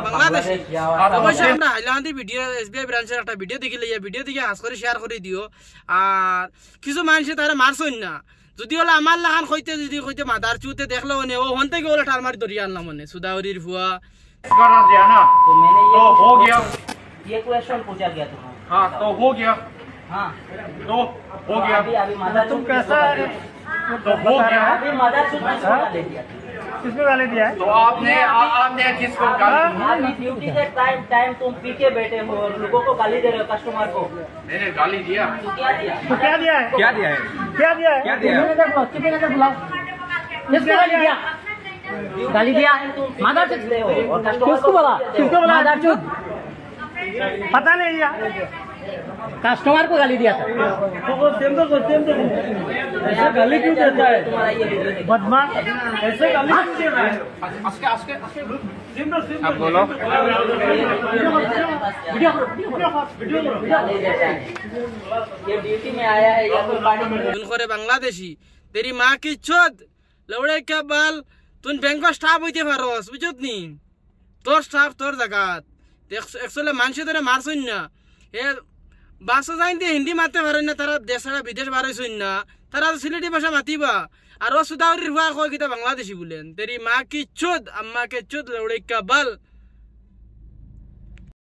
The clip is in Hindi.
বাংলাদেশি অবশ্যই আমরা হাইলাকান্দি ভিডিও এসবিআই ব্রাঞ্চের একটা ভিডিও দেখিলে ভিডিও দিকে হাস করে শেয়ার করে দিও আর কিছু মানুষে তারা মারছই না যদি হলে আমার লাহান হইতে যদি হইতে মাদার চুতে দেখলো মানে ও হন থেকে ওলা টারমারি ধরিয়ে আনলাম মানে সুদাউরির ভুয়া करना दिया ना तो मैंने तो हो गया ये क्वेश्चन पूछा गया था हाँ तो हो गया हाँ तो हो गया अभी मदर तुम कैसा तो हो गया अभी मदर किसको ले दिया किसको गाली दिया है? तो आपने किसको गाली अभी ड्यूटी के टाइम तुम पी के बैठे हो और लोगों को गाली दे रहे हो कस्टमर को मैंने गाली दिया तो क्या दिया तो क्या दिया है? क्या दिया है? क्या दिया है? क्या दिया है? किसको गाली दिया? गाली दिया मदर दे हो और किसको बोला? किसको बोला? पता नहीं दिया कस्टमर को गाली दिया था ऐसे गाली क्यों देता है? तुम्हारा ये वीडियो देखो बदमाश ऐसे गाली क्यों दे रहा है? अब बोलो गाली देता है ये ड्यूटी में आया है या कोई पार्टी में तुन करे बांग्लादेशी तेरी माँ की चोद लवड़े क्या बाल तुन बैंक स्टाफ होते पारोस बुझत नी তোর স্টাফ তোর জায়গাত একচুয়ালি মানুষ তোরা মারছই না এ বাসা যাই দিয়ে হিন্দি মারতে পারেন না তারা দেশ ছাড়া বিদেশ বাড়াইছই না তারা সিলেটি ভাষা মাতিবা আর ও সুদাউরির হুয়া কয় কিতা বাংলাদেশি বলেন তেরি মা কি চোদ আম্মা কে চোদ লড়ে কাবাল